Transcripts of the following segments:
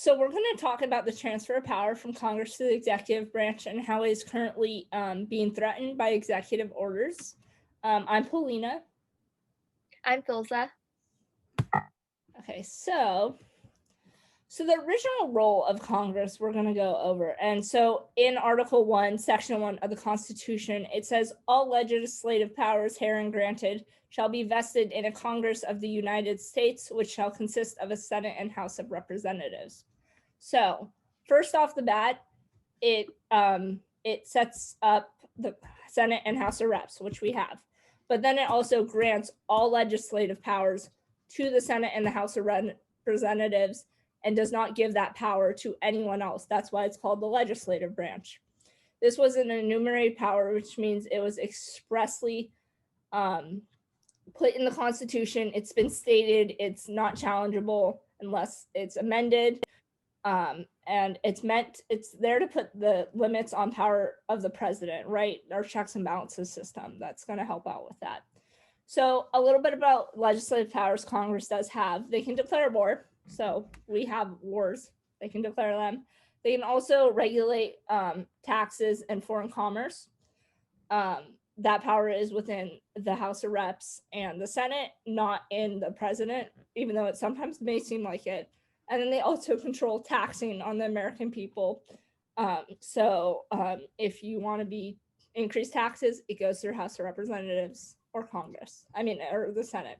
So we're going to talk about the transfer of power from Congress to the executive branch and how it is currently being threatened by executive orders. I'm Paulina. I'm Filza. Okay, so the original role of Congress we're going to go over. And so in Article 1, Section 1 of the Constitution, it says all legislative powers herein granted shall be vested in a Congress of the United States, which shall consist of a Senate and House of Representatives. So first off the bat, it sets up the Senate and House of Reps, which we have. But then it also grants all legislative powers to the Senate and the House of Representatives and does not give that power to anyone else. That's why it's called the legislative branch. This was an enumerated power, which means it was expressly put in the Constitution. It's been stated it's not challengeable unless it's amended. And it's there to put the limits on power of the president, right? Our checks and balances system, that's going to help out with that. So a little bit about legislative powers Congress does have. They can declare war. So we have wars, they can declare them. They can also regulate taxes and foreign commerce. That power is within the House of Reps and the Senate, not in the president, even though it sometimes may seem like it. And then they also control taxing on the American people. If you want to increase taxes, it goes through House of Representatives or Congress, or the Senate.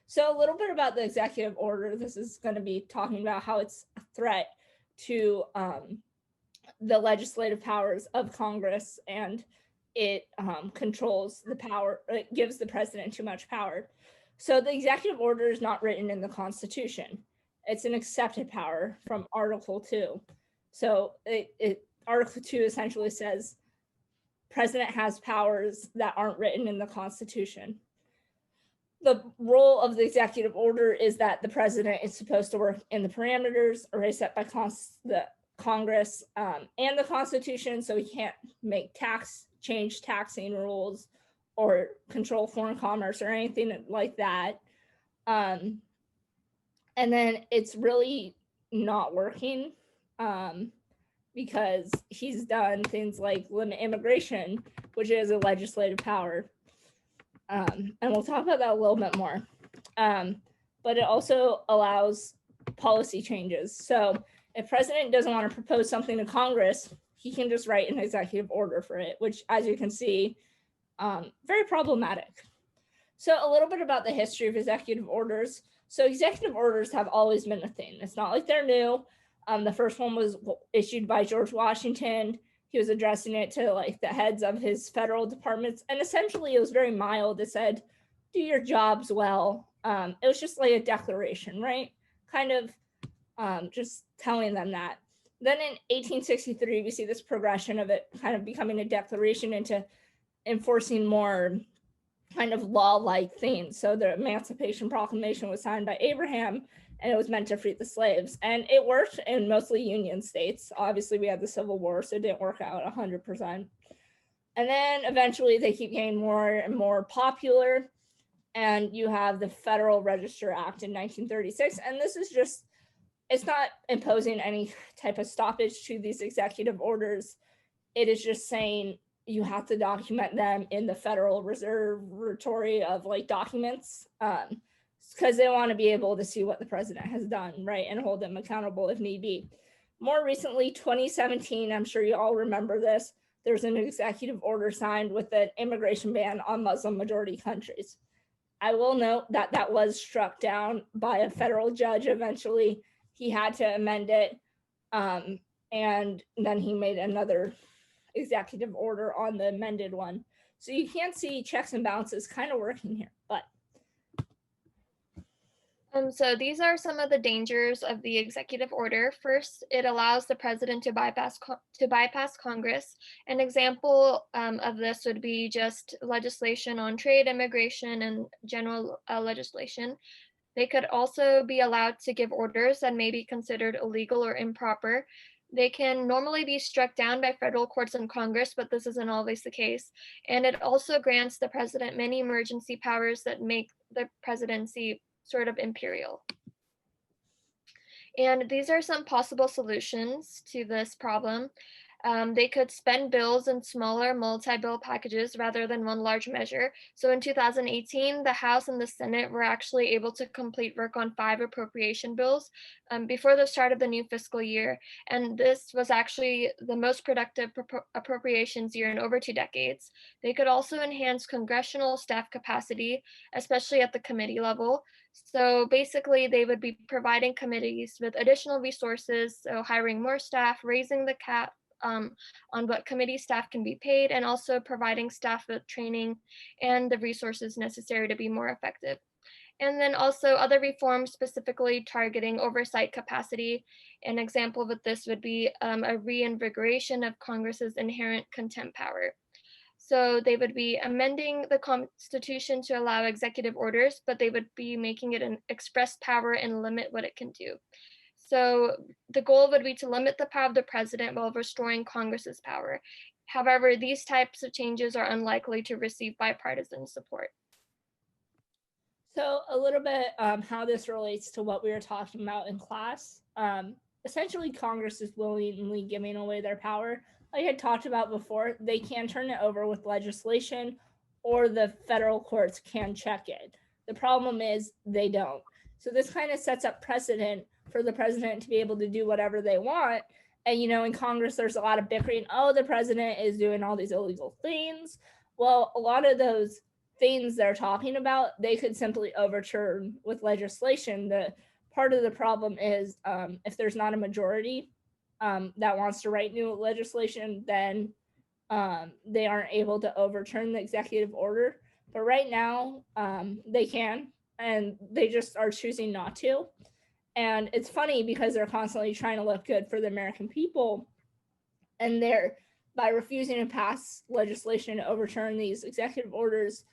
So a little bit about the executive order. This is going to be talking about how it's a threat to the legislative powers of Congress, and it controls the power. It gives the president too much power. So the executive order is not written in the Constitution. It's an accepted power from Article 2. So Article 2 essentially says president has powers that aren't written in the Constitution. The role of the executive order is that the president is supposed to work in the parameters already set by the Congress and the Constitution, so he can't make change taxing rules or control foreign commerce or anything like that. And then it's really not working because he's done things like limit immigration, which is a legislative power. And we'll talk about that a little bit more. But it also allows policy changes. So if president doesn't want to propose something to Congress, he can just write an executive order for it, which, as you can see, very problematic. So a little bit about the history of executive orders. So executive orders have always been a thing. It's not like they're new. The first one was issued by George Washington. He was addressing it to like the heads of his federal departments. And essentially it was very mild. It said, do your jobs well. It was just like a declaration, right? Kind of just telling them that. Then in 1863, we see this progression of it kind of becoming a declaration into enforcing more kind of law-like things. So the Emancipation Proclamation was signed by Abraham, and it was meant to free the slaves. And it worked in mostly Union states. Obviously, we had the Civil War, so it didn't work out 100%. And then eventually they keep getting more and more popular. And you have the Federal Register Act in 1936. And this is just, it's not imposing any type of stoppage to these executive orders. It is just saying you have to document them in the Federal Reservatory of like documents, because they want to be able to see what the president has done, right, and hold them accountable if need be. More recently, 2017, I'm sure you all remember this, there's an executive order signed with an immigration ban on Muslim majority countries. I will note that that was struck down by a federal judge eventually. He had to amend it, and then he made another executive order on the amended one. So you can't see checks and balances kind of working here, but. So these are some of the dangers of the executive order. First, it allows the president to bypass Congress. An example of this would be just legislation on trade, immigration, and general legislation. They could also be allowed to give orders that may be considered illegal or improper. They can normally be struck down by federal courts and Congress, but this isn't always the case. And it also grants the president many emergency powers that make the presidency sort of imperial. And these are some possible solutions to this problem. They could spend bills in smaller multi-bill packages rather than one large measure. So in 2018, the House and the Senate were actually able to complete work on 5 appropriation bills before the start of the new fiscal year. And this was actually the most productive appropriations year in over 2 decades. They could also enhance congressional staff capacity, especially at the committee level. So basically, they would be providing committees with additional resources, so hiring more staff, raising the cap on what committee staff can be paid, and also providing staff with training and the resources necessary to be more effective. And then also other reforms specifically targeting oversight capacity. An example of this would be a reinvigoration of Congress's inherent contempt power. So they would be amending the Constitution to allow executive orders, but they would be making it an express power and limit what it can do. So the goal would be to limit the power of the president while restoring Congress's power. However, these types of changes are unlikely to receive bipartisan support. So a little bit how this relates to what we were talking about in class. Essentially, Congress is willingly giving away their power. Like I talked about before, they can turn it over with legislation, or the federal courts can check it. The problem is they don't. So this kind of sets up precedent for the president to be able to do whatever they want. And in Congress, there's a lot of bickering. Oh, the president is doing all these illegal things. Well, a lot of those things they're talking about, they could simply overturn with legislation. The part of the problem is if there's not a majority that wants to write new legislation, then they aren't able to overturn the executive order. But right now, they can, and they just are choosing not to. And it's funny because they're constantly trying to look good for the American people, and they're by refusing to pass legislation to overturn these executive orders,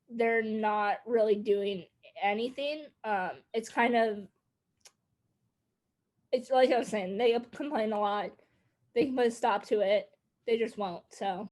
they're not really doing anything. It's like I was saying, they complain a lot. They can put a stop to it. They just won't. So